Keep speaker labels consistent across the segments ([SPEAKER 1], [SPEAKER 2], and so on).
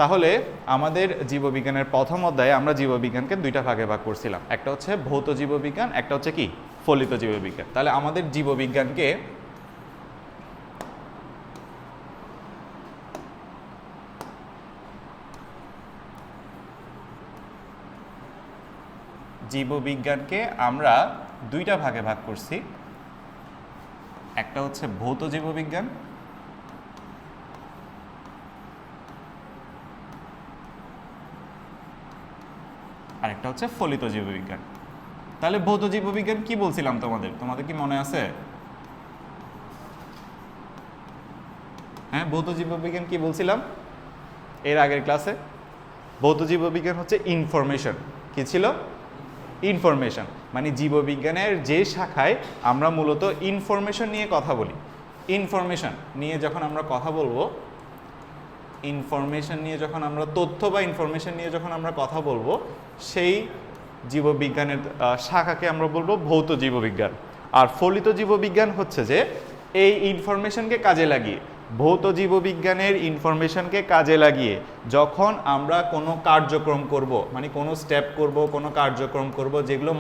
[SPEAKER 1] তাহলে আমাদের জীববিজ্ঞানের প্রথম অধ্যায়ে আমরা জীববিজ্ঞানকে দুইটা ভাগে ভাগ করছিলাম, একটা হচ্ছে ভৌত জীববিজ্ঞান, একটা হচ্ছে কি ফলিত জীববিজ্ঞান। তাহলে আমাদের জীববিজ্ঞানকে আমরা দুইটা ভাগে ভাগ করছি, একটা হচ্ছে ভৌত জীববিজ্ঞান আর একটা হচ্ছে ফলিত জীববিজ্ঞান। তাহলে ভৌত জীববিজ্ঞান কি বলছিলাম তোমাদের কি মনে আছে? হ্যাঁ, ভৌত জীববিজ্ঞান কি বলছিলাম এর আগের ক্লাসে? ভৌত জীববিজ্ঞান হচ্ছে ইনফরমেশন। কি ছিল? ইনফরমেশন। মানে জীববিজ্ঞানের যে শাখায় আমরা মূলত ইনফরমেশন নিয়ে কথা বলি, ইনফরমেশন নিয়ে যখন আমরা কথা বলবো, ইনফরমেশন নিয়ে যখন আমরা তথ্য বা ইনফরমেশন নিয়ে যখন আমরা কথা বলবো, সেই জীববিজ্ঞানের শাখাকে আমরা বলবো ভৌত জীববিজ্ঞান। আর ফলিত জীববিজ্ঞান হচ্ছে যে এই ইনফরমেশনকে কাজে লাগিয়ে, ভৌত জীববিজ্ঞানের ইনফরমেশনকে কাজে লাগিয়ে যখন আমরা কোনো কার্যক্রম করব, মানে কোনো স্টেপ করব, কোনো কার্যক্রম করব যেগুলো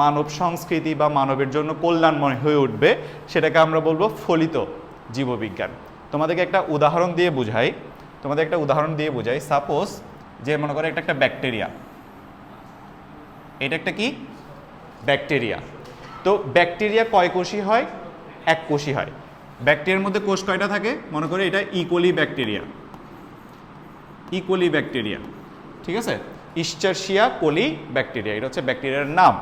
[SPEAKER 1] মানব সংস্কৃতি বা মানবের জন্য কল্যাণময় হয়ে উঠবে, সেটাকে আমরা বলবো ফলিত জীববিজ্ঞান। তোমাদেরকে একটা উদাহরণ দিয়ে বুঝাই। সাপোজ যে মনে করে একটা ব্যাকটেরিয়া, এটা একটা কি ব্যাকটেরিয়া। তো ব্যাকটেরিয়া কয় কোষী হয়? এক কোষী হয়। ব্যাকটেরিয়ার মধ্যে কোষ কয়টা থাকে? মনে করে এটা ইকোলি ব্যাকটেরিয়া, ঠিক আছে? ইশ্চারশিয়া কোলি ব্যাকটেরিয়া, এটা হচ্ছে ব্যাকটেরিয়ার নাম,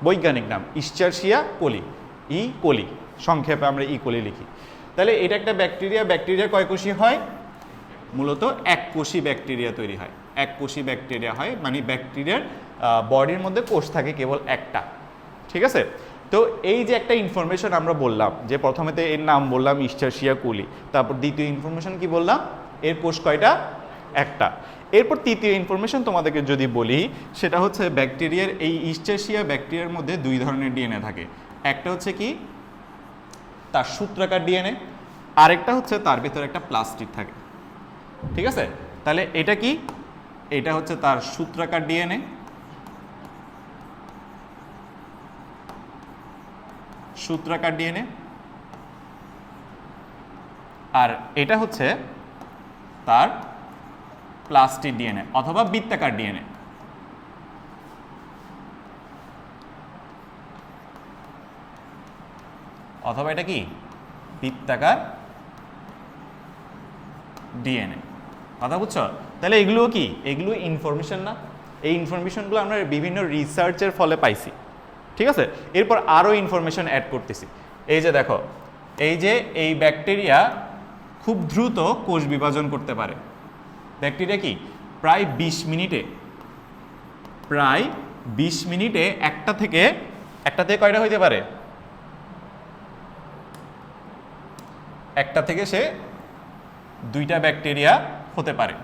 [SPEAKER 1] বৈজ্ঞানিক নাম ইশ্চারশিয়া কোলি, ই কোলি, সংক্ষেপে আমরা ই কোলি লিখি। তাহলে এটা একটা ব্যাকটেরিয়া কয় কোষী হয়? মূলত এক কোষী ব্যাকটেরিয়া তৈরি হয়, এক কোষী ব্যাকটেরিয়া হয়, মানে ব্যাকটেরিয়ার বডির মধ্যে কোষ থাকে কেবল একটা, ঠিক আছে? তো এই যে একটা ইনফরমেশন আমরা বললাম, যে প্রথমেতে এর নাম বললাম ইশ্চারশিয়া কোলি, তারপর দ্বিতীয় ইনফরমেশন কি বললাম? এর কোষ কয়টা? একটা। এরপর তৃতীয় ইনফরমেশন তোমাদেরকে যদি বলি, সেটা হচ্ছে ব্যাকটেরিয়ার, এই ইশ্চারশিয়া ব্যাকটেরিয়ার মধ্যে দুই ধরনের ডিএনএ থাকে। একটা হচ্ছে কি তার সূত্রাকার ডিএনএ, আরেকটা হচ্ছে তার ভিতরে একটা প্লাস্টিড থাকে, ঠিক আছে? তাহলে এটা কি? এটা হচ্ছে তার সূত্রাকার ডিএনএ, আর এটা হচ্ছে তার প্লাস্টিড ডিএনএ অথবা বৃত্তাকার ডিএনএ। অথবা এটা কি বৃত্তাকার ডিএনএ, কথা বুঝছো? তাহলে এগুলো কি? এগুলো ইনফরমেশন না? এই ইনফরমেশনগুলো আমরা বিভিন্ন রিসার্চের ফলে পাইছি, ঠিক আছে? এরপর আরও ইনফরমেশন অ্যাড করতেছি। এই যে দেখো, এই ব্যাকটেরিয়া খুব দ্রুত কোষ বিভাজন করতে পারে। ব্যাকটেরিয়া কি প্রায় 20 মিনিটে একটা থেকে কয়টা হইতে পারে? একটা থেকে সে দুইটা ব্যাকটেরিয়া হতে পারে।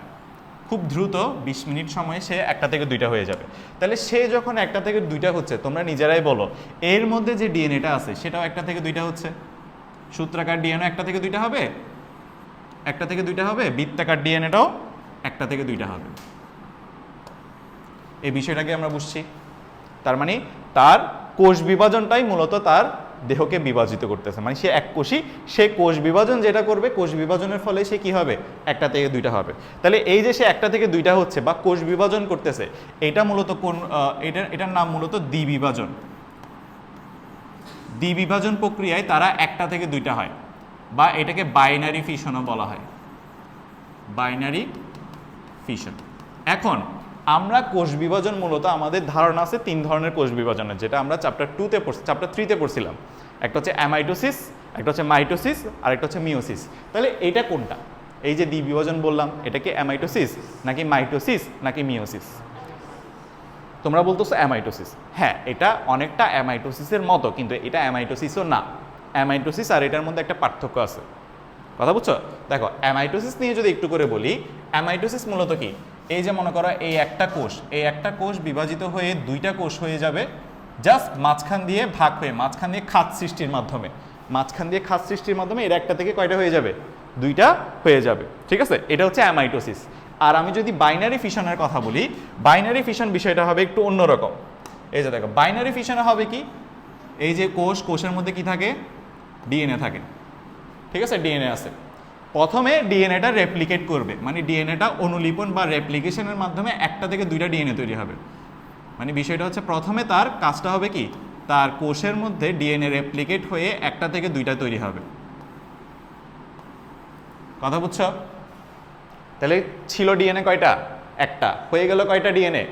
[SPEAKER 1] খুব দ্রুত 20 মিনিট সময়ে সে একটা থেকে দুইটা হয়ে যাবে। তাহলে সে যখন একটা থেকে দুইটা হচ্ছে, তোমরা নিজেরাই বলো এর মধ্যে যে ডিএনএটা আছে সেটাও একটা থেকে দুইটা হচ্ছে। সূত্রাকার ডিএনএ একটা থেকে দুইটা হবে, বৃত্তাকার ডিএনএটাও একটা থেকে দুইটা হবে। এই বিষয়টাকে আমরা বুঝছি। তার মানে তার কোষ বিভাজনটাই মূলত তার দেহকে বিভাজিত করতেছে, মানে সে এক কোষী, সে কোষ বিভাজন যেটা করবে, কোষ বিভাজনের ফলে সে কি হবে? একটা থেকে দুইটা হবে। তাহলে এই যে সে একটা থেকে দুইটা হচ্ছে বা কোষ বিভাজন করতেছে, এটা মূলত এটার নাম মূলত দ্বিবিভাজন। দ্বিবিভাজন প্রক্রিয়ায় তারা একটা থেকে দুইটা হয়, বা এটাকে বাইনারি ফিশনও বলা হয়, বাইনারি ফিশন। এখন আমরা কোষ বিভাজন মূলত আমাদের ধারণা আছে 3 ধরনের কোষ বিভাজনের, যেটা আমরা চ্যাপ্টার 3তে পড়ছিলাম। একটা হচ্ছে অ্যামাইটোসিস, একটা হচ্ছে মাইটোসিস, আর একটা হচ্ছে মিওসিস। তাহলে এটা কোনটা? এই যে দ্বিবিভাজন বললাম, এটা কি অ্যামাইটোসিস নাকি মাইটোসিস নাকি মিওসিস? তোমরা বলতেছো অ্যামাইটোসিস। হ্যাঁ, এটা অনেকটা অ্যামাইটোসিসের মতো, কিন্তু এটা অ্যামাইটোসিসও না। অ্যামাইটোসিস আর এটার মধ্যে একটা পার্থক্য আছে, কথা বুঝছো? দেখো, অ্যামাইটোসিস নিয়ে যদি একটু করে বলি, অ্যামাইটোসিস মূলত কি? এই যে মনে করো এই একটা কোষ বিভাজিত হয়ে দুইটা কোষ হয়ে যাবে, জাস্ট মাঝখান দিয়ে ভাগ হয়ে, মাঝখান দিয়ে খাত সৃষ্টির মাধ্যমে এর একটা থেকে কয়টা হয়ে যাবে? দুইটা হয়ে যাবে, ঠিক আছে? এটা হচ্ছে অ্যামাইটোসিস। আর আমি যদি বাইনারি ফিশনের কথা বলি, বাইনারি ফিশন বিষয়টা হবে একটু অন্যরকম। এই যে দেখো, বাইনারি ফিশনে হবে কি, এই যে কোষের মধ্যে কি থাকে, ডিএনএ থাকে, ঠিক আছে? ডিএনএ আছে, প্রথমে ডিএনএটা রেপ্লিকেট করবে, মানে ডিএনএটা অনুলিপন বা রেপ্লিকেশনের মাধ্যমে একটা থেকে দুইটা ডিএনএ তৈরি হবে। মানে বিষয়টা হচ্ছে প্রথমে তার কাজটা হবে কি, তার কোষের মধ্যে ডিএনএ রেপ্লিকেট হয়ে একটা থেকে দুইটা তৈরি হবে। কথা বুঝছো? তাহলে ছিল ডিএনএ কয়টা, একটা, হয়ে গেল কয়টা ডিএনএ,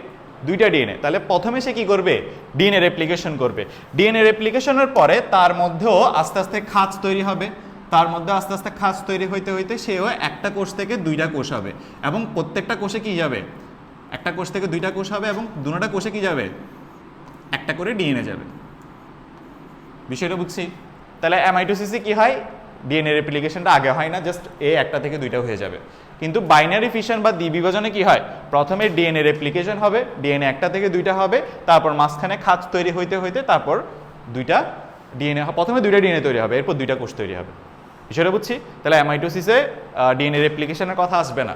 [SPEAKER 1] দুইটা ডিএনএ। তাহলে প্রথমে সে কি করবে, ডিএনএ রেপ্লিকেশন করবে। ডিএনএ রেপ্লিকেশনের পরে তার মধ্যেও আস্তে আস্তে খাঁজ তৈরি হবে, তার মধ্যে আস্তে আস্তে খাঁজ তৈরি হইতে হইতে সেও একটা কোষ থেকে দুইটা কোষ হবে, এবং প্রত্যেকটা কোষে কি যাবে, একটা কোষ থেকে দুইটা কোষ হবে, এবং দুটোটা কোষে কি যাবে, একটা করে ডিএনএ যাবে। বিষয়টা বুঝছি? তাহলে অ্যামাইটোসিসে কি হয়, ডিএনএ রেপ্লিকেশনটা আগে হয় না, জাস্ট একটা থেকে দুইটা হয়ে যাবে। কিন্তু বাইনারি ফিশন বা দ্বিবিভাজনে কি হয়, প্রথমে ডিএনএ রেপ্লিকেশন হবে, ডিএনএ একটা থেকে দুইটা হবে, তারপর মাঝখানে খাঁজ তৈরি হইতে হইতে তারপর দুইটা ডিএনএ, প্রথমে দুইটা ডিএনএ তৈরি হবে, এরপর দুইটা কোষ তৈরি হবে। বিষয়টা বুঝছি? তাহলে অ্যামাইটোসিসে ডিএনএ রেপ্লিকেশনের কথা আসবে না,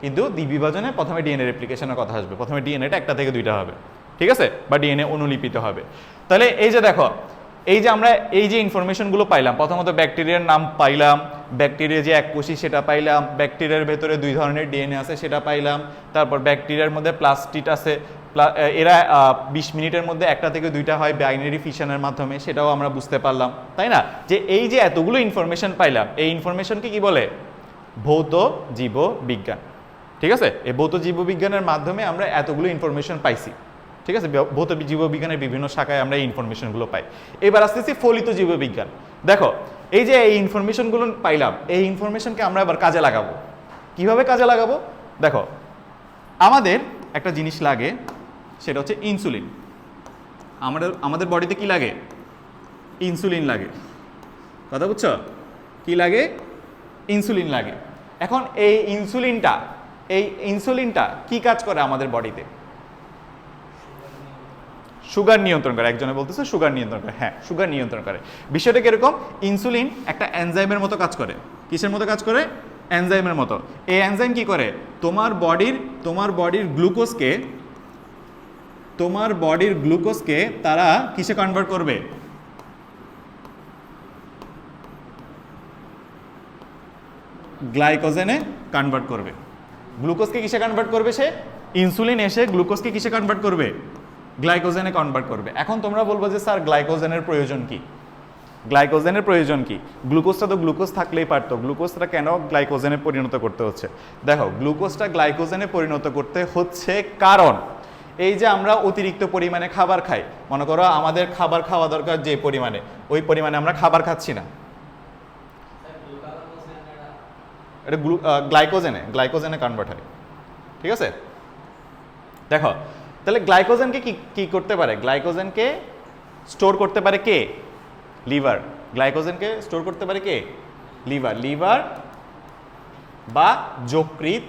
[SPEAKER 1] কিন্তু দ্বিবিভাজনে প্রথমে ডিএনএ রেপ্লিকেশনের কথা আসবে, প্রথমে ডিএনএটা একটা থেকে দুইটা হবে, ঠিক আছে? বা ডিএনএ অনুলিপিত হবে। তাহলে এই যে দেখো, এই যে আমরা এই যে ইনফরমেশনগুলো পাইলাম, প্রথমত ব্যাকটেরিয়ার নাম পাইলাম, ব্যাকটেরিয়া যে এককোষী সেটা পাইলাম, ব্যাকটেরিয়ার ভেতরে দুই ধরনের ডিএনএ আছে সেটা পাইলাম, তারপর ব্যাকটেরিয়ার মধ্যে প্লাস্টিড আছে, এরা 20 মিনিটের মধ্যে একটা থেকে দুইটা হয় বাইনারি ফিশনের মাধ্যমে, সেটাও আমরা বুঝতে পারলাম, তাই না? যে এই যে এতগুলো ইনফরমেশন পাইলাম, এই ইনফরমেশনকে কি বলে, ভৌত জীববিজ্ঞান, ঠিক আছে? এই ভৌত জীববিজ্ঞানের মাধ্যমে আমরা এতগুলো ইনফরমেশন পাইছি, ঠিক আছে? ভৌত জীববিজ্ঞানের বিভিন্ন শাখায় আমরা এই ইনফরমেশনগুলো পাই। এবার আসতেছি ফলিত জীববিজ্ঞান। দেখো, এই যে এই ইনফরমেশনগুলো পাইলাম, এই ইনফরমেশনকে আমরা এবার কাজে লাগাবো। কিভাবে কাজে লাগাবো? দেখো, আমাদের একটা জিনিস লাগে, সেটা হচ্ছে ইনসুলিন। আমাদের বডিতে কি লাগে, ইনসুলিন লাগে। কথা বুঝছো? কি লাগে, ইনসুলিন লাগে। এখন এই ইনসুলিনটা কি কাজ করে আমাদের বডিতে? সুগার নিয়ন্ত্রণ করে। একজনে বলতেছে সুগার নিয়ন্ত্রণ করে, হ্যাঁ, সুগার নিয়ন্ত্রণ করে। বিষয়টা কিরকম, ইনসুলিন একটা এনজাইমের মতো কাজ করে। কিসের মতো কাজ করে, এনজাইমের মতো। এই এনজাইম কি করে, তোমার বডির গ্লুকোজকে তারা কিসে কনভার্ট করবে, গ্লাইকোজেনে কনভার্ট করবে। গ্লুকোজকে কিসে কনভার্ট করবে সে, ইনসুলিন এসে গ্লুকোজকে কিসে কনভার্ট করবে, গ্লাইকোজেনে কনভার্ট করবে। এখন তোমরা বলবো যে স্যার গ্লাইকোজেনের প্রয়োজন কি, গ্লাইকোজেনের প্রয়োজন কি? গ্লুকোজটা তো গ্লুকোজ থাকলেই পারতো, গ্লুকোজটা কেন গ্লাইকোজেনে পরিণত করতে হচ্ছে? দেখো, গ্লুকোজটা গ্লাইকোজেনে পরিণত করতে হচ্ছে কারণ এই যে আমরা অতিরিক্ত পরিমাণে খাবার খাই, মনে করো আমাদের খাবার খাওয়া দরকার যে পরিমাণে, ওই পরিমাণে আমরা খাবার খাচ্ছি না, এটা গ্লাইকোজেনে কনভার্ট হয়, ঠিক আছে? দেখো, তাহলে গ্লাইকোজেনকে কি করতে পারে, গ্লাইকোজেনকে স্টোর করতে পারে কে, লিভার। গ্লাইকোজেনকে স্টোর করতে পারে কে, লিভার বা যকৃৎ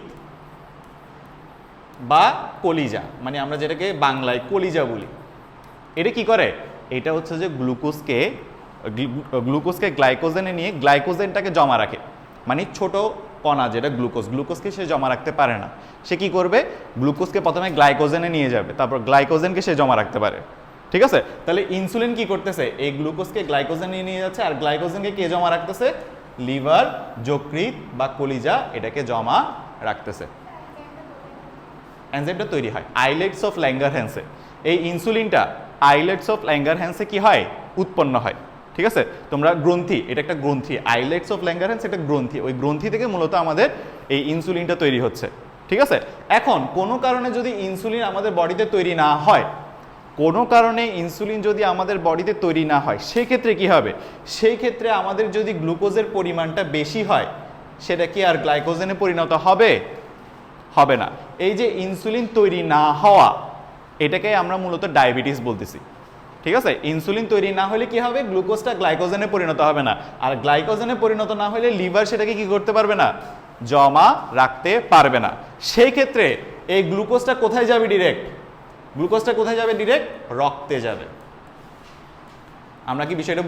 [SPEAKER 1] বা কলিজা, মানে আমরা যেটাকে বাংলায় কলিজা বলি। এটা কি করে, এটা হচ্ছে যে গ্লুকোজকে গ্লাইকোজেনে নিয়ে গ্লাইকোজেনটাকে জমা রাখে, মানে ছোট কণা যেটা গ্লুকোজকে সে জমা রাখতে পারে না, সে কি করবে, গ্লুকোজকে প্রথমে গ্লাইকোজেনে নিয়ে যাবে, তারপর গ্লাইকোজেনকে সে জমা রাখতে পারে, ঠিক আছে? তাহলে ইনসুলিন কি করতেছে, এই গ্লুকোজকে গ্লাইকোজেনে নিয়ে যাচ্ছে, আর গ্লাইকোজেনকে কে জমা রাখতেছে, লিভার, যকৃৎ বা কলিজা এটাকে জমা রাখতেছে। এনজাইমটা তৈরি হয় আইলেটস অফ ল্যাঙ্গারহ্যান্সে। এই ইনসুলিনটা আইলেটস অফ ল্যাঙ্গারহ্যান্সে কি হয়, উৎপন্ন হয়, ঠিক আছে? তোমরা গ্রন্থি, এটা একটা গ্রন্থি, আইলেটস অফ ল্যাঙ্গারহ্যান্স একটা গ্রন্থি, ওই গ্রন্থি থেকে মূলত আমাদের এই ইনসুলিনটা তৈরি হচ্ছে, ঠিক আছে? এখন কোনো কারণে যদি ইনসুলিন আমাদের বডিতে তৈরি না হয়, কোনো কারণে ইনসুলিন যদি আমাদের বডিতে তৈরি না হয়, সেক্ষেত্রে কি হবে, সেই ক্ষেত্রে আমাদের যদি গ্লুকোজের পরিমাণটা বেশি হয়, সেটা কি আর গ্লাইকোজেনে পরিণত হবে, হবে না। এই যে ইনসুলিন তৈরি না হওয়া, এটাকে আমরা মূলত ডায়াবেটিস বলতেছি, ঠিক আছে? ইনসুলিন তৈরি না হলে কি হবে, গ্লুকোজটা গ্লাইকোজেনে পরিণত হবে না, আর গ্লাইকোজেনে পরিণত না হলে লিভার সেটাকে কি করতে পারবে না, জমা রাখতে পারবে না। সেই ক্ষেত্রে এই গ্লুকোজটা কোথায় যাবে, ডিরেক্ট রক্তে যাবে। আমরা কি বিষয়টা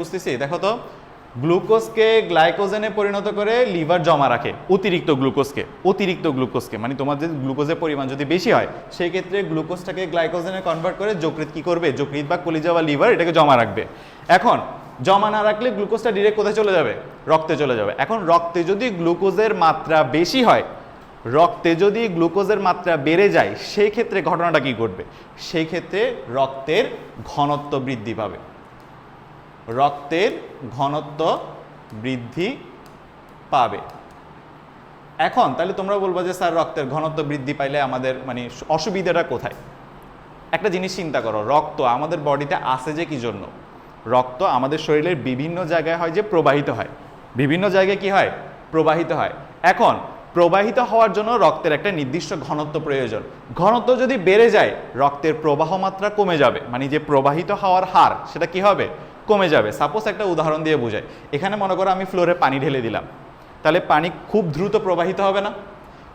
[SPEAKER 1] বুঝতেছি? দেখো তো, গ্লুকোজকে গ্লাইকোজেনে পরিণত করে লিভার জমা রাখে অতিরিক্ত গ্লুকোজকে মানে তোমার যে গ্লুকোজের পরিমাণ যদি বেশি হয় সেই ক্ষেত্রে গ্লুকোজটাকে গ্লাইকোজেনে কনভার্ট করে যকৃৎ কি করবে, যকৃৎ বা কলিজা বা লিভার এটাকে জমা রাখবে। এখন জমা না রাখলে গ্লুকোজটা ডিরেক্ট কোথায় চলে যাবে, রক্তে চলে যাবে। এখন রক্তে যদি গ্লুকোজের মাত্রা বেশি হয়, রক্তে যদি গ্লুকোজের মাত্রা বেড়ে যায় সেই ক্ষেত্রে ঘটনাটা কি ঘটবে, সেই ক্ষেত্রে রক্তের ঘনত্ব বৃদ্ধি পাবে, রক্তের ঘনত্ব বৃদ্ধি পাবে। এখন তাহলে তোমরা বলবো যে স্যার রক্তের ঘনত্ব বৃদ্ধি পাইলে আমাদের মানে অসুবিধাটা কোথায়? একটা জিনিস চিন্তা করো, রক্ত আমাদের বডিতে আসে যে কি জন্য? রক্ত আমাদের শরীরের বিভিন্ন জায়গায় হয় যে প্রবাহিত হয়, বিভিন্ন জায়গায় কি হয়, প্রবাহিত হয়। এখন প্রবাহিত হওয়ার জন্য রক্তের একটা নির্দিষ্ট ঘনত্ব প্রয়োজন। ঘনত্ব যদি বেড়ে যায় রক্তের প্রবাহ মাত্রা কমে যাবে, মানে যে প্রবাহিত হওয়ার হার সেটা কি হবে, কমে যাবে। সাপোজ একটা উদাহরণ দিয়ে বোঝাই, এখানে মনে করো আমি ফ্লোরে পানি ঢেলে দিলাম, তাহলে পানি খুব দ্রুত প্রবাহিত হবে না?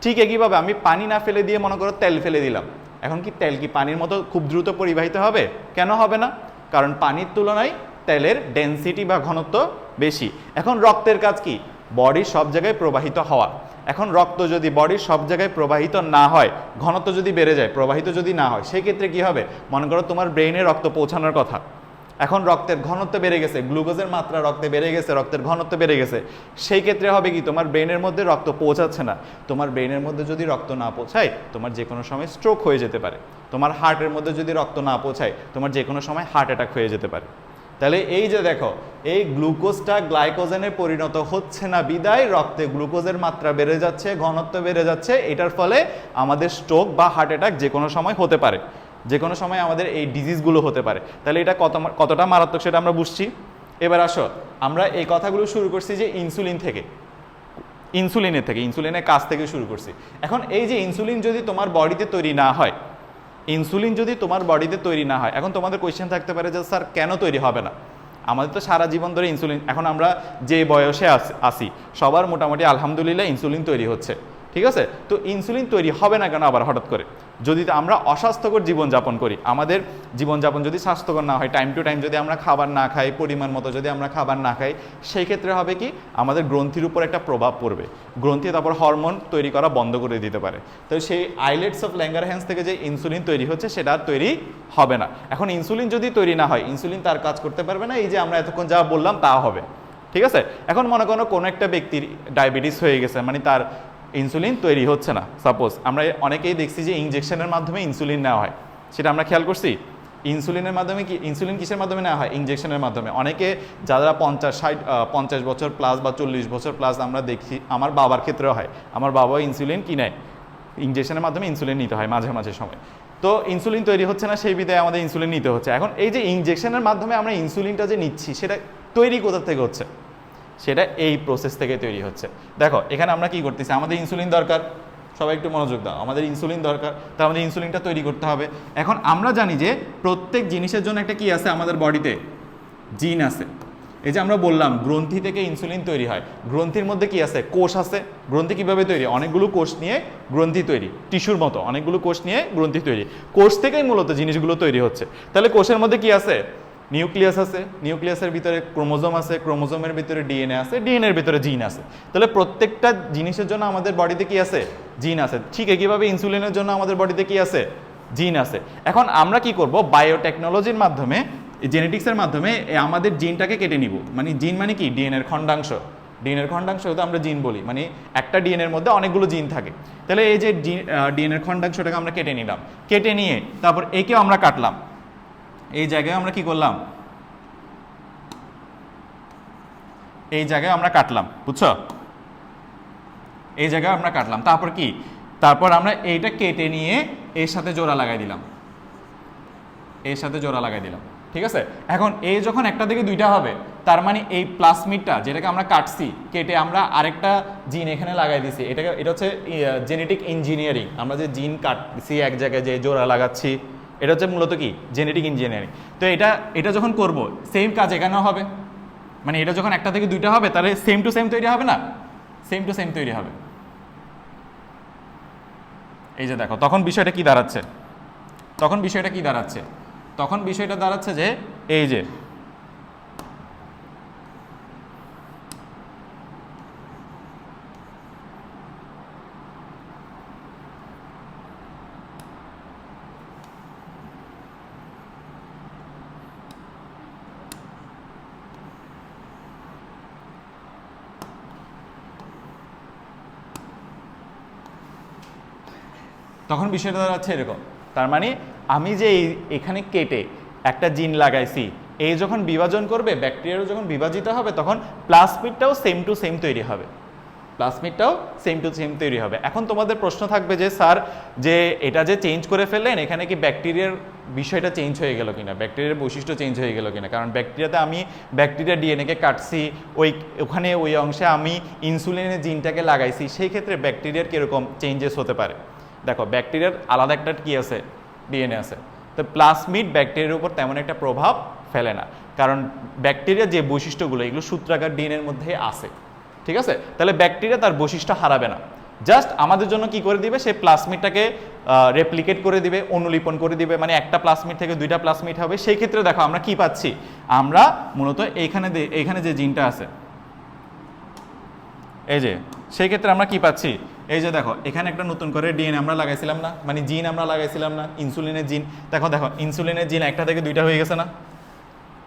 [SPEAKER 1] ঠিক একইভাবে আমি পানি না ফেলে দিয়ে মনে করো তেল ফেলে দিলাম, এখন কি তেল কি পানির মতো খুব দ্রুত পরিবাহিত হবে? কেন হবে না? কারণ পানির তুলনায় তেলের ডেনসিটি বা ঘনত্ব বেশি। এখন রক্তের কাজ কি, বডির সব জায়গায় প্রবাহিত হওয়া। এখন রক্ত যদি বডির সব জায়গায় প্রবাহিত না হয়, ঘনত্ব যদি বেড়ে যায়, প্রবাহিত যদি না হয়, সেই ক্ষেত্রে কি হবে, মনে করো তোমার ব্রেইনে রক্ত পৌঁছানোর কথা, এখন রক্তের ঘনত্ব বেড়ে গেছে, গ্লুকোজের মাত্রা রক্তে বেড়ে গেছে, রক্তের ঘনত্ব বেড়ে গেছে, সেই ক্ষেত্রে হবে কি, তোমার ব্রেনের মধ্যে রক্ত পৌঁছাচ্ছে না। তোমার ব্রেনের মধ্যে যদি রক্ত না পৌঁছায় তোমার যে কোনো সময় স্ট্রোক হয়ে যেতে পারে। তোমার হার্টের মধ্যে যদি রক্ত না পৌঁছায় তোমার যে কোনো সময় হার্ট অ্যাটাক হয়ে যেতে পারে। তাহলে এই যে দেখো, এই গ্লুকোজটা গ্লাইকোজেনে পরিণত হচ্ছে না বিদায় রক্তে গ্লুকোজের মাত্রা বেড়ে যাচ্ছে, ঘনত্ব বেড়ে যাচ্ছে, এটার ফলে আমাদের স্ট্রোক বা হার্ট অ্যাটাক যে কোনো সময় হতে পারে, যে কোনো সময় আমাদের এই ডিজিজগুলো হতে পারে। তাহলে এটা কতটা মারাত্মক সেটা আমরা বুঝছি। এবার আসো, আমরা এই কথাগুলো শুরু করছি যে ইনসুলিনের কাজ থেকে শুরু করছি। এখন এই যে ইনসুলিন যদি তোমার বডিতে তৈরি না হয়, এখন তোমাদের কোয়েশ্চেন থাকতে পারে যে স্যার কেন তৈরি হবে না? আমাদের তো সারা জীবন ধরে ইনসুলিন, এখন আমরা যে বয়সে আসি সবার মোটামুটি আলহামদুলিল্লাহ ইনসুলিন তৈরি হচ্ছে, ঠিক আছে? তো ইনসুলিন তৈরি হবে না কেন আবার হঠাৎ করে? যদি আমরা অস্বাস্থ্যকর জীবনযাপন করি, আমাদের জীবনযাপন যদি স্বাস্থ্যকর না হয়, টাইম টু টাইম যদি আমরা খাবার না খাই, পরিমাণ মতো যদি আমরা খাবার না খাই, সেই ক্ষেত্রে হবে কি, আমাদের গ্রন্থির উপর একটা প্রভাব পড়বে। গ্রন্থি তারপর হরমোন তৈরি করা বন্ধ করে দিতে পারে। তো সেই আইলেটস অফ ল্যাঙ্গারহ্যান্স থেকে যে ইনসুলিন তৈরি হচ্ছে সেটা আর তৈরি হবে না। এখন ইনসুলিন যদি তৈরি না হয়, ইনসুলিন তার কাজ করতে পারবে না, এই যে আমরা এতক্ষণ যা বললাম তা হবে, ঠিক আছে? এখন মনে করো কোনো একটা ব্যক্তির ডায়াবেটিস হয়ে গেছে, মানে তার ইনসুলিন তৈরি হচ্ছে না। সাপোজ আমরা অনেকেই দেখছি যে ইনজেকশনের মাধ্যমে ইনসুলিন নেওয়া হয়, সেটা আমরা খেয়াল করছি। ইনসুলিনের মাধ্যমে কি, ইনসুলিন কিসের মাধ্যমে নেওয়া হয়? ইনজেকশনের মাধ্যমে। অনেকে যারা 50 বছর প্লাস বা 40 বছর প্লাস আমরা দেখি, আমার বাবার ক্ষেত্রেও হয়, আমার বাবা ইনসুলিন কি নেয়, ইনজেকশনের মাধ্যমে ইনসুলিন নিতে হয় মাঝে মাঝে সময়। তো ইনসুলিন তৈরি হচ্ছে না, সেই বিধায় আমাদের ইনসুলিন নিতে হচ্ছে। এখন এই যে ইনজেকশনের মাধ্যমে আমরা ইনসুলিনটা যে নিচ্ছি সেটা তৈরি কোথা থেকে হচ্ছে? সেটা এই প্রসেস থেকে তৈরি হচ্ছে। দেখো এখানে আমরা কি করতেছি, আমাদের ইনসুলিন দরকার, সবাই একটু মনোযোগ দাও, আমাদের ইনসুলিন দরকার, তো আমাদের ইনসুলিনটা তৈরি করতে হবে। এখন আমরা জানি যে প্রত্যেক জিনিসের জন্য একটা কি আছে আমাদের বডিতে, জিন আছে। এই যে আমরা বললাম গ্রন্থি থেকে ইনসুলিন তৈরি হয়, গ্রন্থির মধ্যে কি আছে, কোষ আছে। গ্রন্থি কিভাবে তৈরি? অনেকগুলো কোষ নিয়ে গ্রন্থি তৈরি, টিস্যুর মতো অনেকগুলো কোষ নিয়ে গ্রন্থি তৈরি, কোষ থেকেই মূলত জিনিসগুলো তৈরি হচ্ছে। তাহলে কোষের মধ্যে কি আছে? নিউক্লিয়াস আছে, নিউক্লিয়াসের ভিতরে ক্রোমোজোম আছে, ক্রোমোজোমের ভিতরে ডিএনএ আছে, ডিএনএর ভিতরে জিন আছে। তাহলে প্রত্যেকটা জিনিসের জন্য আমাদের বডিতে কি আছে? জিন আছে। ঠিক একইভাবে ইনসুলিনের জন্য আমাদের বডিতে কি আছে? জিন আছে। এখন আমরা কি করব, বায়োটেকনোলজির মাধ্যমে, জেনেটিক্সের মাধ্যমে আমাদের জিনটাকে কেটে নিব। মানে জিন মানে কি? ডিএনএর খণ্ডাংশ। ডিএনএর খণ্ডাংশ তো আমরা জিন বলি, মানে একটা ডিএনএর মধ্যে অনেকগুলো জিন থাকে। তাহলে এই যে ডিএনএর খণ্ডাংশটাকে আমরা কেটে নিলাম, কেটে নিয়ে তারপর একেও আমরা কাটলাম। এই জায়গায় আমরা কি করলাম, এই জায়গায় আমরা কাটলাম, বুঝছো? এই জায়গায় আমরা কাটলাম, তারপর কি, তারপর আমরা এইটা কেটে নিয়ে এর সাথে জোড়া লাগাই দিলাম, এর সাথে জোড়া লাগাই দিলাম, ঠিক আছে? এখন এই যখন একটা থেকে দুইটা হবে, তার মানে এই প্লাসমিডটা যেটাকে আমরা কাটছি, কেটে আমরা আরেকটা জিন এখানে লাগাই দিছি। এটা হচ্ছে জেনেটিক ইঞ্জিনিয়ারিং। আমরা যে জিন কাটছি এক জায়গায়, যে জোড়া লাগাচ্ছি, এটা হচ্ছে মূলত কি? Genetic engineering. তো এটা যখন করব, সেম কাজ এখানেও হবে। মানে এটা যখন একটা থেকে দুইটা হবে, তাহলে সেম টু সেম তৈরি হবে না? সেম টু সেম তৈরি হবে। এই যে দেখো, তখন বিষয়টা কি দাঁড়াচ্ছে, তখন বিষয়টা দাঁড়াচ্ছে যে এই যে তখন বিষয়টা দাঁড়াচ্ছে এরকম, তার মানে আমি যে এখানে কেটে একটা জিন লাগাইছি, এই যখন বিভাজন করবে ব্যাকটেরিয়ারও যখন বিভাজিত হবে তখন প্লাজমিডটাও সেম টু সেম তৈরি হবে, প্লাজমিডটাও সেম টু সেম তৈরি হবে। এখন তোমাদের প্রশ্ন থাকবে যে স্যার যে এটা যে চেঞ্জ করে ফেললেন এখানে কি ব্যাকটেরিয়ার বিষয়টা চেঞ্জ হয়ে গেল কিনা, ব্যাকটেরিয়ার বৈশিষ্ট্য চেঞ্জ হয়ে গেল কিনা, কারণ ব্যাকটেরিয়াতে আমি ব্যাকটেরিয়া ডিএনএকে কাটছি, ওখানে ওই অংশে আমি ইনসুলিনের জিনটাকে লাগাইছি, সেই ক্ষেত্রে ব্যাকটেরিয়ার কীরকম চেঞ্জেস হতে পারে। দেখো ব্যাকটেরিয়ার আলাদা একটা কী আছে, ডিএনএ আছে, তো প্লাজমিড ব্যাকটেরিয়ার উপর তেমন একটা প্রভাব ফেলে না, কারণ ব্যাকটেরিয়ার যে বৈশিষ্ট্যগুলো এগুলো সূত্রাকার ডিএনএর মধ্যে আছে, ঠিক আছে। তাহলে ব্যাকটেরিয়া তার বৈশিষ্ট্য হারাবে না, জাস্ট আমাদের জন্য কি করে দিবে, সে প্লাজমিডটাকে রেপ্লিকেট করে দিবে, অনুলিপন করে দিবে, মানে একটা প্লাজমিড থেকে দুইটা প্লাজমিড হবে। সেই ক্ষেত্রে দেখো আমরা কি পাচ্ছি, আমরা মূলত এইখানে যে জিনটা আছে এই যে, সেই ক্ষেত্রে আমরা কি পাচ্ছি, এই যে দেখো এখানে একটা নতুন করে ডিএনএ আমরা লাগাইছিলাম না, মানে জিন আমরা লাগাইছিলাম না, ইনসুলিনের জিন। দেখো ইনসুলিনের জিন একটা থেকে দুইটা হয়ে গেছে না,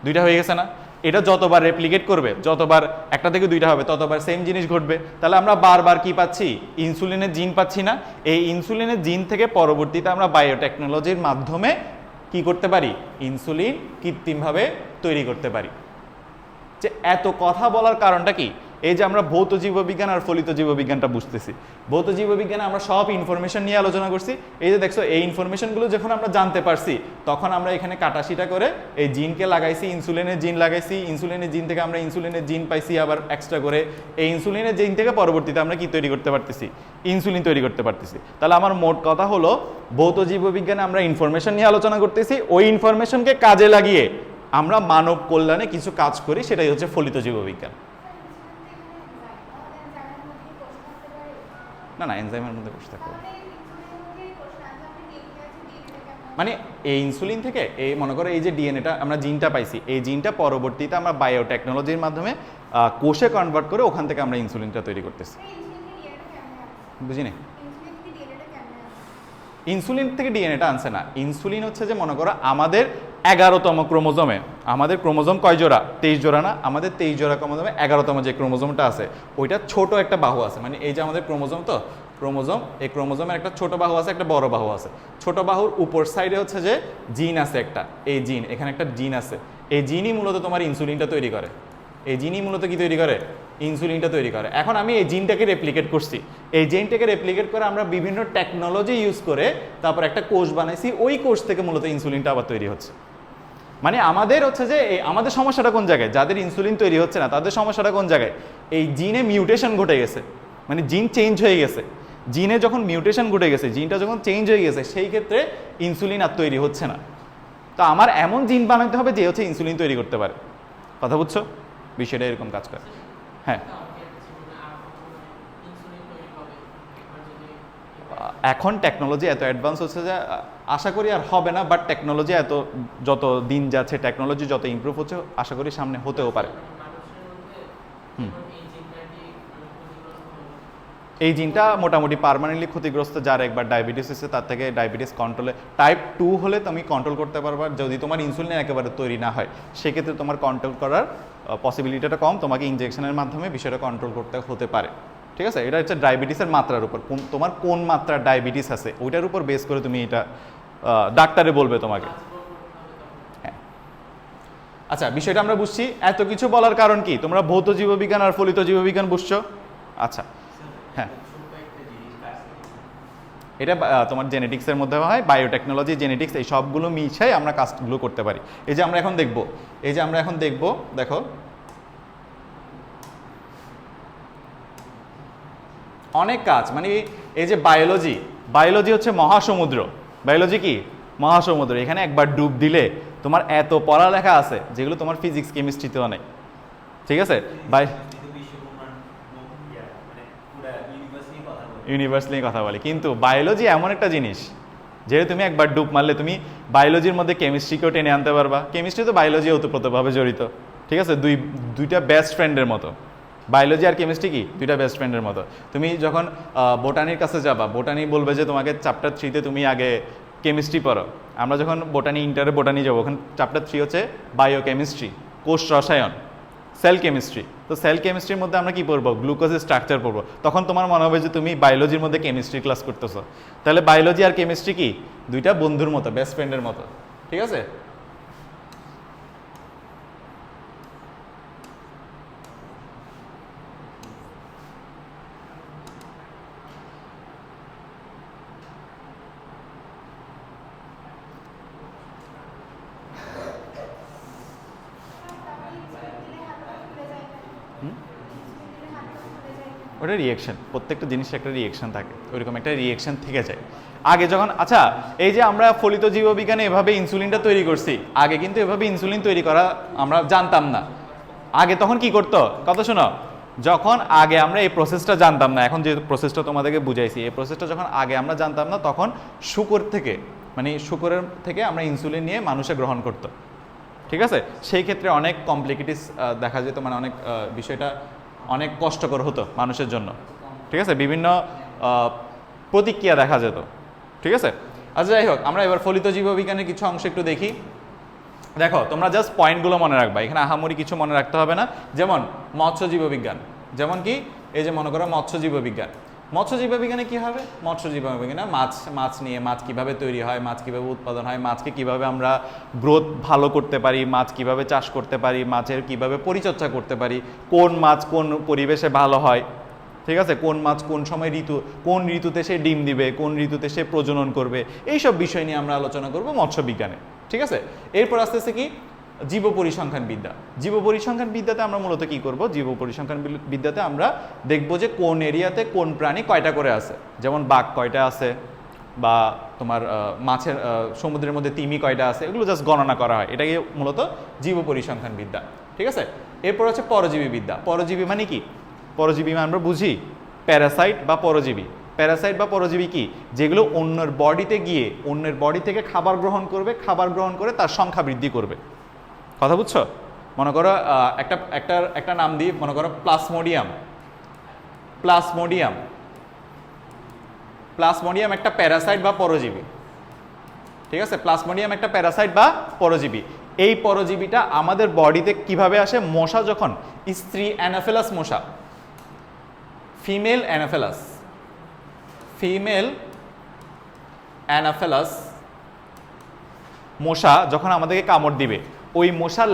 [SPEAKER 1] দুইটা হয়ে গেছে না। এটা যতবার রেপ্লিকেট করবে, যতবার একটা থেকে দুইটা হবে, ততবার সেম জিনিস ঘটবে। তাহলে আমরা বারবার কি পাচ্ছি, ইনসুলিনের জিন পাচ্ছি না। এই ইনসুলিনের জিন থেকে পরবর্তীতে আমরা বায়োটেকনোলজির মাধ্যমে কি করতে পারি, ইনসুলিন কৃত্রিমভাবে তৈরি করতে পারি। যে এত কথা বলার কারণটা কি, এই যে আমরা ভৌত জীববিজ্ঞান আর ফলিত জীববিজ্ঞানটা বুঝতেছি। ভৌত জীববিজ্ঞানে আমরা সব ইনফরমেশন নিয়ে আলোচনা করছি, এই যে দেখছো এই ইনফরমেশনগুলো যখন আমরা জানতে পারছি তখন আমরা এখানে কাটাশিটা করে এই জিনকে লাগাইছি, ইনসুলিনের জিন লাগাইছি, ইনসুলিনের জিন থেকে আমরা ইনসুলিনের জিন পাইছি আবার এক্সট্রা করে, এই ইনসুলিনের জিন থেকে পরবর্তীতে আমরা কি তৈরি করতে পারতেছি, ইনসুলিন তৈরি করতে পারতেছি। তাহলে আমার মোট কথা হলো ভৌত জীববিজ্ঞানে আমরা ইনফরমেশন নিয়ে আলোচনা করতেছি, ওই ইনফরমেশনকে কাজে লাগিয়ে আমরা মানব কল্যাণে কিছু কাজ করি, সেটাই হচ্ছে ফলিত জীববিজ্ঞান। না এনজাইমের মধ্যে বসে থাকতে হবে, মানে এই ইনসুলিন থেকে এই মনে করো এই যে ডিএনএটা আমরা জিনটা পাইছি, এই জিনটা পরবর্তীতে আমরা বায়োটেকনোলজির মাধ্যমে কোষে কনভার্ট করে ওখান থেকে আমরা ইনসুলিনটা তৈরি করতেছি। বুঝিনি, ইনসুলিন থেকে ডিএনএটা আনছে না, ইনসুলিন হচ্ছে যে মনে করো আমাদের 11তম ক্রোমোজোমে, আমাদের ক্রোমোজোম কয় জোড়া, 23 জোড়া না, আমাদের 23 জোড়া ক্রোমোজোমে 11তম যে ক্রোমোজোমটা আছে ওইটা ছোট একটা বাহু আছে, মানে এই যে আমাদের ক্রোমোজোম, তো ক্রোমোজোম, এই ক্রোমোজোমের একটা ছোট বাহু আছে, একটা বড় বাহু আছে। ছোট বাহুর উপর সাইডে হচ্ছে যে জিন আছে একটা, এই জিন, এখানে একটা জিন আছে, এই জিনই মূলত তোমার ইনসুলিনটা তৈরি করে, এই জিনই মূলত কি তৈরি করে, ইনসুলিনটা তৈরি করে। এখন আমি এই জিনটাকে রেপ্লিকেট করছি, এই জিনটাকে রেপ্লিকেট করে আমরা বিভিন্ন টেকনোলজি ইউজ করে তারপর একটা কোষ বানাইছি, ওই কোষ থেকে মূলত ইনসুলিনটা আবার তৈরি হচ্ছে। মানে আমাদের হচ্ছে যে আমাদের সমস্যাটা কোন জায়গায়, যাদের ইনসুলিন তৈরি হচ্ছে না তাদের সমস্যাটা কোন জায়গায়, এই জিনে মিউটেশন ঘটে গেছে, মানে জিন চেঞ্জ হয়ে গেছে, জিনে যখন মিউটেশন ঘটে গেছে, জিনটা যখন চেঞ্জ হয়ে গেছে, সেই ক্ষেত্রে ইনসুলিন আর তৈরি হচ্ছে না। তো আমার এমন জিন বানাতে হবে যে হচ্ছে ইনসুলিন তৈরি করতে পারে। কথা বুঝছো, বিষয়টা এরকম কাজ করে। হ্যাঁ, এখন টেকনোলজি এত অ্যাডভান্স হচ্ছে যে আশা করি আর হবে না, বাট টেকনোলজি এত যত দিন যাচ্ছে, টেকনোলজি যত ইমপ্রুভ হচ্ছে, আশা করি সামনে হতেও পারে। এই জিনটা মোটামুটি পার্মানেন্টলি ক্ষতিগ্রস্ত, যার একবার ডায়াবেটিস হচ্ছে তার থেকে ডায়াবেটিস কন্ট্রোলে, টাইপ 2 হলে তুমি কন্ট্রোল করতে পারবা, যদি তোমার ইনসুলিন একেবারে তৈরি না হয় সেক্ষেত্রে তোমার কন্ট্রোল করার পসিবিলিটিটা কম, তোমাকে ইনজেকশনের মাধ্যমে বিষয়টা কন্ট্রোল করতে হতে পারে। ঠিক আছে, এটা হচ্ছে ডায়াবেটিসের মাত্রার উপর, তোমার কোন মাত্রার ডায়াবেটিস আছে ওইটার উপর বেস করে তুমি এটা ডাক্তারে বলবে তোমাকে। হ্যাঁ, আচ্ছা বিষয়টা আমরা বুঝছি। এত কিছু বলার কারণ কি, তোমরা ভৌত জীববিজ্ঞান আর ফলিত জীববিজ্ঞান বুঝছো। আচ্ছা হ্যাঁ, এটা তোমার জেনেটিক্সের মধ্যে হয়, বায়োটেকনোলজি, জেনেটিক্স, এই সবগুলো মিশাই আমরা কাজগুলো করতে পারি। এই যে আমরা এখন দেখব, দেখো অনেক কাজ, মানে এই যে বায়োলজি হচ্ছে মহাসমুদ্র, বায়োলজি কি মহাসমুদ্র, এখানে একবার ডুব দিলে তোমার এত পড়ালেখা আছে যেগুলো তোমার ফিজিক্স কেমিস্ট্রিতেও নেই। ঠিক আছে, ইউনিভার্স নিয়ে কথা বলি, কিন্তু বায়োলজি এমন একটা জিনিস যেহেতু তুমি একবার ডুব মারলে তুমি বায়োলজির মধ্যে কেমিস্ট্রিকেও টেনে আনতে পারবা। কেমিস্ট্রি তো বায়োলজি ওতপ্রোতভাবে জড়িত। ঠিক আছে, দুইটা বেস্ট ফ্রেন্ডের মতো, বায়োলজি আর কেমিস্ট্রি কি দুইটা বেস্ট ফ্রেন্ডের মতো। তুমি যখন বোটানির কাছে যাবা, বোটানি বলবে যে তোমাকে চ্যাপ্টার 3-তে তুমি আগে কেমিস্ট্রি পড়ো। আমরা যখন ইন্টারে বোটানি যাবো, ওখানে চ্যাপ্টার 3 হচ্ছে বায়োকেমিস্ট্রি, কোষ রসায়ন। Sell chemistry. তো সেল কেমিস্ট্রির মধ্যে আমরা কি পড়বো? গ্লুকোজের স্ট্রাকচার পড়বো। তখন তোমার মনে হবে যে তুমি বায়োলজির মধ্যে কেমিস্ট্রি ক্লাস করতেছো। তাহলে বায়োলজি আর কেমিস্ট্রি কি? দুইটা বন্ধুর মতো, বেস্ট ফ্রেন্ডের মতো, ঠিক আছে? ওটা রিয়েকশন, প্রত্যেকটা জিনিসের একটা রিয়েকশন থাকে, ওইরকম একটা রিয়েকশন থেকে যায়। আগে যখন আচ্ছা এই যে আমরা ফলিত জীববিজ্ঞানে এভাবে ইনসুলিনটা তৈরি করছি, আগে কিন্তু এভাবে ইনসুলিন তৈরি করা আমরা জানতাম না। আগে তখন কি করতো? কথা শোনো, যখন আগে আমরা এই প্রসেসটা জানতাম না, এখন যে প্রসেসটা তোমাদেরকে বুঝাইছি, এই প্রসেসটা যখন আগে আমরা জানতাম না, তখন শুকর থেকে, মানে শুকরের থেকে আমরা ইনসুলিন নিয়ে মানুষে গ্রহণ করতো, ঠিক আছে? সেই ক্ষেত্রে অনেক কমপ্লিকেটিস দেখা যেত, মানে অনেক বিষয়টা অনেক কষ্টকর হতো মানুষের জন্য, ঠিক আছে? বিভিন্ন প্রতিক্রিয়া দেখা যেত, ঠিক আছে? আচ্ছা যাই হোক, আমরা এবার ফলিত জীববিজ্ঞানের কিছু অংশ একটু দেখি। দেখো তোমরা জাস্ট পয়েন্টগুলো মনে রাখবা, এখানে আহামরি কিছু মনে রাখতে হবে না। যেমন মৎস্য জীববিজ্ঞান, যেমন কি এই যে মনে করো মৎস্য জীববিজ্ঞান। মৎস্য জীববিজ্ঞানে কি হবে? মৎস্য জীববিজ্ঞানে মাছ নিয়ে, মাছ কিভাবে তৈরি হয়, মাছ কিভাবে উৎপাদন হয়, মাছকে কিভাবে আমরা গ্রোথ ভালো করতে পারি, মাছ কিভাবে চাষ করতে পারি, মাছের কিভাবে পরিচর্যা করতে পারি, কোন মাছ কোন পরিবেশে ভালো হয়, ঠিক আছে? কোন মাছ কোন সময় কোন ঋতুতে সে ডিম দিবে, কোন ঋতুতে সে প্রজনন করবে, এইসব বিষয় নিয়ে আমরা আলোচনা করব মৎস্য বিজ্ঞানে, ঠিক আছে? এরপর আস্তে আস্তে কি জীব পরিসংখ্যান বিদ্যা। জীব পরিসংখ্যান বিদ্যাতে আমরা মূলত কি করব? জীব পরিসংখ্যান বিদ্যাতে আমরা দেখব যে কোন এরিয়াতে কোন প্রাণী কয়টা করে আছে, যেমন বাঘ কয়টা আছে, বা তোমার মাছের সমুদ্রের মধ্যে তিমি কয়টা আছে, এগুলো জাস্ট গণনা করা হয়, এটাকে মূলত জীব পরিসংখ্যান বিদ্যা, ঠিক আছে? এরপর হচ্ছে পরজীবী বিদ্যা। পরজীবী মানে কি? পরজীবী মানে আমরা বুঝি প্যারাসাইট বা পরজীবী। প্যারাসাইট বা পরজীবী কি? যেগুলো অন্যের বডিতে গিয়ে অন্যের বডি থেকে খাবার গ্রহণ করবে, খাবার গ্রহণ করে তার সংখ্যা বৃদ্ধি করবে। কথা বুঝছো? মনে করো একটা নাম দিই, মনে করো প্লাসমোডিয়াম। প্লাসমোডিয়াম প্লাসমোডিয়াম একটা প্যারাসাইট বা পরজীবী, ঠিক আছে? প্লাসমোডিয়াম একটা প্যারাসাইট বা পরজীবী। এই পরজীবীটা আমাদের বডিতে কিভাবে আসে? মশা যখন, স্ত্রী অ্যানাফেলাস মশা, ফিমেল অ্যানাফেলাস মশা যখন আমাদেরকে কামড় দিবে, ওই মশার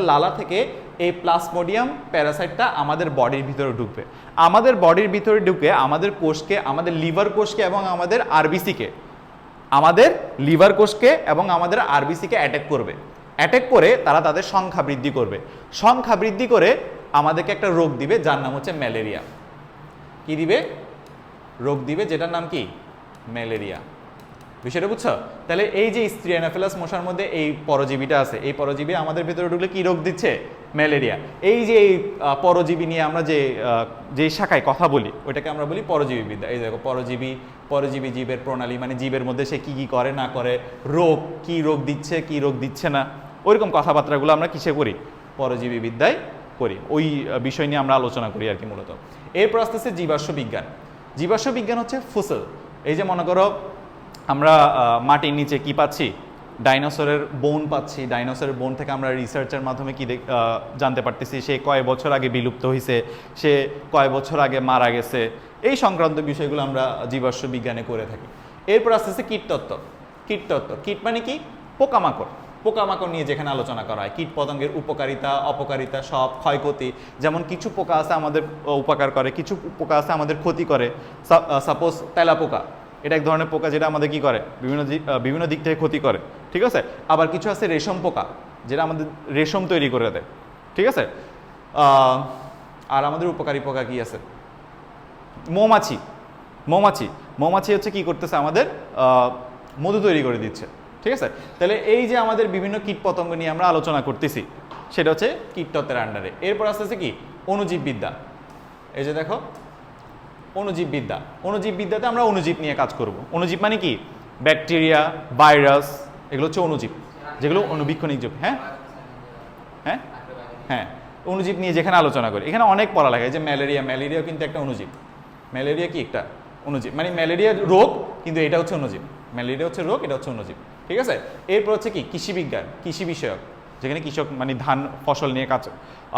[SPEAKER 1] লালা থেকে এই প্লাসমোডিয়াম প্যারাসাইটটা আমাদের বডির ভিতরে ঢুকবে। আমাদের বডির ভিতরে ঢুকে আমাদের কোষকে, আমাদের লিভার কোষকে এবং আমাদের আরবিসিকে, অ্যাটাক করবে। অ্যাটাক করে তারা তাদের সংখ্যা বৃদ্ধি করবে। সংখ্যা বৃদ্ধি করে আমাদেরকে একটা রোগ দিবে, যার নাম হচ্ছে ম্যালেরিয়া। কি দিবে? রোগ দিবে, যেটার নাম কি? ম্যালেরিয়া। বিষয়টা বুঝছো? তাহলে এই যে স্ত্রী অ্যানাফেলাস মশার মধ্যে এই পরজীবীটা আছে, এই পরজীবী আমাদের ভিতরে ঢুকলে কি রোগ দিচ্ছে? ম্যালেরিয়া। এই যে এই পরজীবী নিয়ে আমরা যে শাখায় কথা বলি, ওইটাকে আমরা বলি পরজীবী বিদ্যা। এই দেখো পরজীবী জীবের প্রণালী, মানে জীবের মধ্যে সে কি কি করে না করে, রোগ, কি রোগ দিচ্ছে কি রোগ দিচ্ছে না, ওইরকম কথাবার্তাগুলো আমরা কিসে করি? পরজীবী বিদ্যায় করি। ওই বিষয় নিয়ে আমরা আলোচনা করি আর কি মূলত। এরপর আস্তে আস্তে জীবাশ্ম বিজ্ঞান। জীবাশ্ম বিজ্ঞান হচ্ছে ফসল। এই যে মনে করো আমরা মাটির নিচে কি পাচ্ছি? ডাইনোসরের বোন পাচ্ছি। ডাইনোসরের বোন থেকে আমরা রিসার্চের মাধ্যমে কি জানতে পারতেছি সে কয় বছর আগে বিলুপ্ত হয়েছে, সে কয় বছর আগে মারা গেছে, এই সংক্রান্ত বিষয়গুলো আমরা জীবাশ্ম বিজ্ঞানে করে থাকি। এরপর আস্তে আস্তে কীটতত্ত্ব। কীট মানে কি? পোকামাকড় নিয়ে যেখানে আলোচনা করা হয়, কীট পতঙ্গের উপকারিতা অপকারিতা, সব ক্ষয়ক্ষতি। যেমন কিছু পোকা আছে আমাদের উপকার করে, কিছু পোকা আছে আমাদের ক্ষতি করে। সাপোজ তেলাপোকা, এটা এক ধরনের পোকা যেটা আমাদের কি করে? বিভিন্ন দিক থেকে ক্ষতি করে, ঠিক আছে? আবার কিছু আছে রেশম পোকা, যেটা আমাদের রেশম তৈরি করে দেয়, ঠিক আছে? আর আমাদের উপকারী পোকা কি আছে? মৌমাছি হচ্ছে কি করতেছে? আমাদের মধু তৈরি করে দিচ্ছে, ঠিক আছে? তাহলে এই যে আমাদের বিভিন্ন কীট পতঙ্গ নিয়ে আমরা আলোচনা করতেছি, সেটা হচ্ছে কীটতত্ত্বের আন্ডারে। এরপর আস্তে আস্তে কি? অণুজীববিদ্যা। এই যে দেখো অণুজীববিদ্যাতে আমরা অণুজীব নিয়ে কাজ করব। অণুজীব মানে কি? ব্যাকটেরিয়া, ভাইরাস, এগুলো হচ্ছে অণুজীব, যেগুলো অণুবীক্ষণিক জীব। হ্যাঁ, অণুজীব নিয়ে যেখানে আলোচনা করি, এখানে অনেক পড়ালেখা। এই যে ম্যালেরিয়াও কিন্তু একটা অণুজীব। ম্যালেরিয়া কি? একটা অণুজীব, মানে ম্যালেরিয়া রোগ, কিন্তু এটা হচ্ছে অণুজীব। ম্যালেরিয়া হচ্ছে রোগ, এটা হচ্ছে অণুজীব, ঠিক আছে? এরপর হচ্ছে কি? কৃষি বিজ্ঞান, কৃষি বিষয়ক। যেখানে কৃষক মানে ধান ফসল নিয়ে কাজ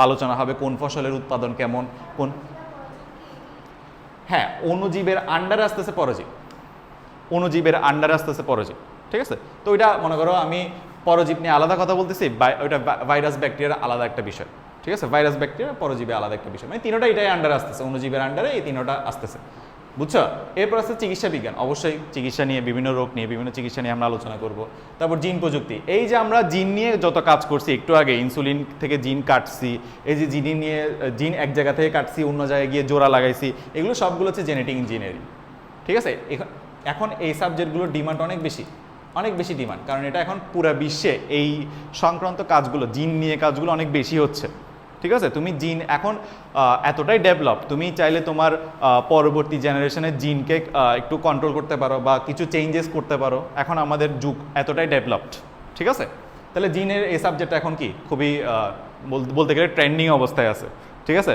[SPEAKER 1] আলোচনা হবে, কোন ফসলের উৎপাদন কেমন, কোন হ্যাঁ অণুজীবের আন্ডারে আসতেছে পরজীব, অণুজীবের আন্ডারে আসতেছে পরজীব, ঠিক আছে। তো ওইটা মনে করো আমি পরজীব নিয়ে আলাদা কথা বলতেছি, ওইটা ভাইরাস ব্যাকটেরিয়ার আলাদা একটা বিষয়, ঠিক আছে। ভাইরাস ব্যাকটেরিয়া পরজীবে আলাদা একটা বিষয়, মানে তিনোটা এটাই আন্ডারে আসতেছে, অণুজীবের আন্ডারে এই তিনোটা আসতেছে, বুঝছো। এরপর আছে চিকিৎসা বিজ্ঞান, অবশ্যই চিকিৎসা নিয়ে বিভিন্ন রোগ নিয়ে বিভিন্ন চিকিৎসা নিয়ে আমরা আলোচনা করব। তারপর জিন প্রযুক্তি, এই যে আমরা জিন নিয়ে যত কাজ করছি একটু আগে, ইনসুলিন থেকে জিন কাটছি, এই যে জিন নিয়ে জিন এক জায়গা থেকে কাটছি অন্য জায়গায় গিয়ে জোড়া লাগাইছি, এগুলো সবগুলো হচ্ছে জেনেটিক ইঞ্জিনিয়ারিং, ঠিক আছে। এখন এই সাবজেক্টগুলোর ডিমান্ড অনেক বেশি ডিমান্ড, কারণ এটা এখন পুরো বিশ্বে এই সংক্রান্ত কাজগুলো, জিন নিয়ে কাজগুলো অনেক বেশি হচ্ছে, ঠিক আছে। তুমি জিন এখন এতটাই ডেভেলপ, তুমি চাইলে তোমার পরবর্তী জেনারেশনের জিনকে একটু কন্ট্রোল করতে পারো বা কিছু চেঞ্জেস করতে পারো, এখন আমাদের যুগ এতটাই ডেভেলপড, ঠিক আছে। তাহলে জিনের এই সাবজেক্টটা এখন কি খুবই বলতে গেলে ট্রেন্ডিং অবস্থায় আছে, ঠিক আছে।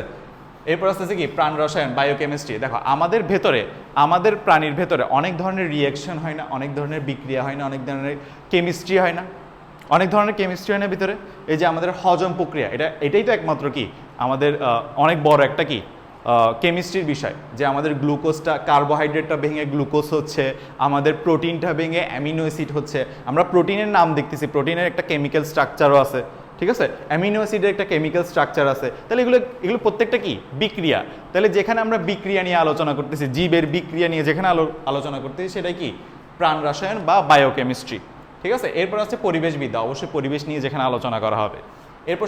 [SPEAKER 1] এরপর আসতেছে কি প্রাণ রসায়ন, বায়োকেমিস্ট্রি। দেখো আমাদের ভেতরে, আমাদের প্রাণীর ভেতরে অনেক ধরনের রিয়াকশন হয় না, অনেক ধরনের বিক্রিয়া হয় না, অনেক ধরনের কেমিস্ট্রি হয় না, অনেক ধরনের কেমিস্ট্রি হয় না ভিতরে। এই যে আমাদের হজম প্রক্রিয়া, এটাই তো একমাত্র কি আমাদের অনেক বড় একটা কি কেমিস্ট্রির বিষয়, যে আমাদের গ্লুকোজটা, কার্বোহাইড্রেটটা ভেঙে গ্লুকোজ হচ্ছে, আমাদের প্রোটিনটা ভেঙে অ্যামিনো অ্যাসিড হচ্ছে। আমরা প্রোটিনের নাম দেখতেছি, প্রোটিনের একটা কেমিক্যাল স্ট্রাকচারও আছে, ঠিক আছে, অ্যামিনো অ্যাসিডের একটা কেমিক্যাল স্ট্রাকচার আছে। তাহলে এগুলো প্রত্যেকটা কি বিক্রিয়া। তাহলে যেখানে আমরা বিক্রিয়া নিয়ে আলোচনা করতেছি, জীবের বিক্রিয়া নিয়ে যেখানে আলোচনা করতেছি, সেটাই কি প্রাণ রসায়ন বা বায়োকেমিস্ট্রি, ঠিক আছে। এরপর আছে পরিবেশবিদ্যা, অবশ্যই পরিবেশ নিয়ে যেখানে আলোচনা করা হবে। এরপর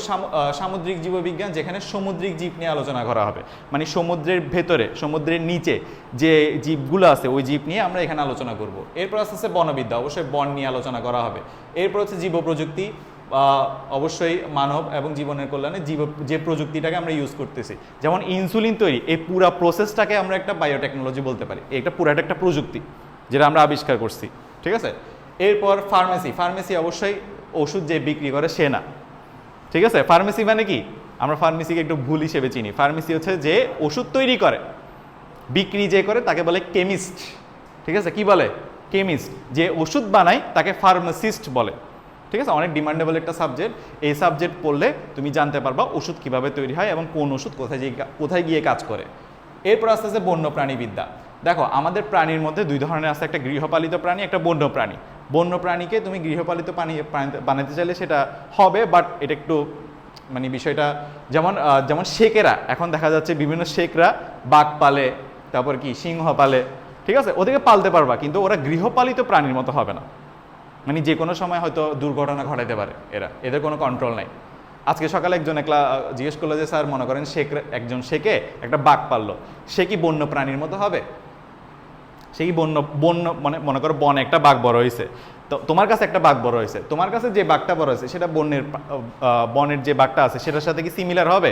[SPEAKER 1] সামুদ্রিক জীববিজ্ঞান, যেখানে সামুদ্রিক জীব নিয়ে আলোচনা করা হবে, মানে সমুদ্রের ভেতরে, সমুদ্রের নিচে যে জীবগুলো আছে ওই জীব নিয়ে আমরা এখানে আলোচনা করব। এরপর আসছে বনবিদ্যা, অবশ্যই বন নিয়ে আলোচনা করা হবে। এরপর হচ্ছে জীব প্রযুক্তি, অবশ্যই মানব এবং জীবনের কল্যাণে যে প্রযুক্তিটাকে আমরা ইউজ করতেছি, যেমন ইনসুলিন তৈরি, এই পুরো প্রসেসটাকে আমরা একটা বায়োটেকনোলজি বলতে পারি, এটা পুরাটা একটা প্রযুক্তি যেটা আমরা আবিষ্কার করছি, ঠিক আছে। এরপর ফার্মেসি অবশ্যই ওষুধ যে বিক্রি করে সে না, ঠিক আছে। ফার্মেসি মানে কি, আমরা ফার্মেসিকে একটু ভুল হিসেবে চিনি। ফার্মেসি হচ্ছে যে ওষুধ তৈরি করে, বিক্রি যে করে তাকে বলে কেমিস্ট, ঠিক আছে। কি বলে? কেমিস্ট। যে ওষুধ বানায় তাকে ফার্মাসিস্ট বলে, ঠিক আছে। অনেক ডিমান্ডেবল একটা সাবজেক্ট, এই সাবজেক্ট পড়লে তুমি জানতে পারবা ওষুধ কিভাবে তৈরি হয় এবং কোন ওষুধ কোথায় গিয়ে কাজ করে। এরপর আস্তে আস্তে বন্যপ্রাণীবিদ্যা। দেখো আমাদের প্রাণীর মধ্যে দুই ধরনের আছে, একটা গৃহপালিত প্রাণী, একটা বন্য প্রাণী। বন্য প্রাণীকে তুমি গৃহপালিত প্রাণী বানাতে চাইলে সেটা হবে, বাট এটা একটু মানে বিষয়টা যেমন শেখেরা, এখন দেখা যাচ্ছে বিভিন্ন শেখরা বাঘ পালে, তারপর কি সিংহ পালে, ঠিক আছে। ওদেরকে পালতে পারবা, কিন্তু ওরা গৃহপালিত প্রাণীর মতো হবে না, মানে যে কোনো সময় হয়তো দুর্ঘটনা ঘটাতে পারে, এদের কোনো কন্ট্রোল নাই। আজকে সকালে একজন জিজ্ঞেস করলো যে স্যার মনে করেন একজন শেখে একটা বাঘ পাললো, সে কি বন্য প্রাণীর মতো হবে? সে কি বন্য মনে করো বনে একটা বাঘ বড় হয়েছে, তো তোমার কাছে একটা বাঘ বড় হয়েছে, তোমার কাছে যে বাঘটা বড় হয়েছে সেটা বনের যে বাঘটা আছে সেটার সাথে কি সিমিলার হবে?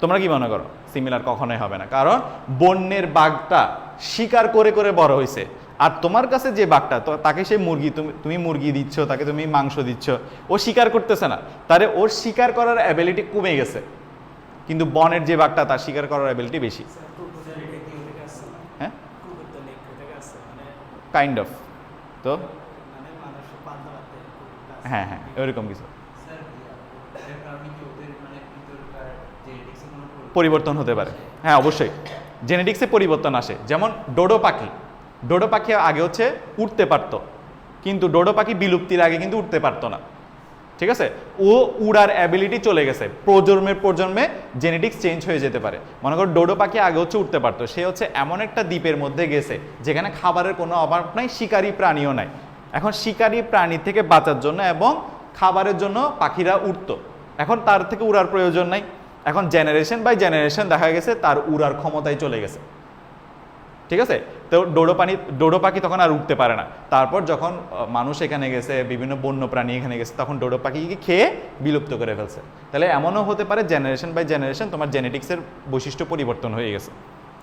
[SPEAKER 1] তোমরা কি মনে করো? সিমিলার কখনোই হবে না, কারণ বন্যের বাঘটা শিকার করে করে বড় হয়েছে, আর তোমার কাছে যে বাঘটা, তো তাকে সে মুরগি, তুমি মুরগি দিচ্ছ, তাকে তুমি মাংস দিচ্ছ, ও শিকার করতেছে না, তাহলে ওর শিকার করার অ্যাবিলিটি কমে গেছে। কিন্তু বনের যে বাঘটা, তার শিকার করার অ্যাবিলিটি বেশি। হ্যাঁ, কাইন্ড অফ। তো হ্যাঁ হ্যাঁ ওইরকম কিছু পরিবর্তন হতে পারে, হ্যাঁ অবশ্যই জেনেটিক্সে পরিবর্তন আসে। যেমন ডোডো পাখি আগে হচ্ছে উঠতে পারতো, কিন্তু ডোডো পাখি বিলুপ্তির আগে কিন্তু উঠতে পারতো না, ঠিক আছে। ও উড়ার অ্যাবিলিটি চলে গেছে, প্রজন্মে জেনেটিক্স চেঞ্জ হয়ে যেতে পারে। মনে করো ডোডো পাখি আগে হচ্ছে উঠতে পারতো, সে হচ্ছে এমন একটা দ্বীপের মধ্যে গেছে যেখানে খাবারের কোনো অভাব নাই, শিকারী প্রাণীও নাই। এখন শিকারী প্রাণী থেকে বাঁচার জন্য এবং খাবারের জন্য পাখিরা উঠতো, এখন তার থেকে উড়ার প্রয়োজন নাই। এখন জেনারেশন বাই জেনারেশন দেখা গেছে তার উড়ার ক্ষমতায় চলে গেছে, ঠিক আছে। তো ডোডো পাখি তখন আর উঠতে পারে না। তারপর যখন মানুষ এখানে গেছে, বিভিন্ন বন্য প্রাণী এখানে গেছে, তখন ডোডো পাখিকে খেয়ে বিলুপ্ত করে ফেলছে। তাহলে এমনও হতে পারে জেনারেশন বাই জেনারেশন তোমার জেনেটিক্সের বৈশিষ্ট্য পরিবর্তন হয়ে গেছে,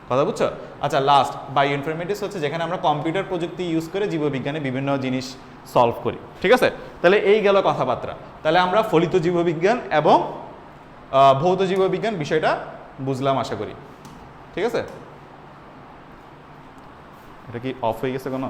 [SPEAKER 1] কথা বুঝছো? আচ্ছা, লাস্ট বায়ো ইনফরমেটিক্স হচ্ছে যেখানে আমরা কম্পিউটার প্রযুক্তি ইউজ করে জীববিজ্ঞানে বিভিন্ন জিনিস সলভ করি, ঠিক আছে। তাহলে এই গেল কথাবার্তা। তাহলে আমরা ফলিত জীববিজ্ঞান এবং ভৌত জীববিজ্ঞান বিষয়টা বুঝলাম আশা করি, ঠিক আছে। এটা কি অফ হয়ে গেছে কোনো?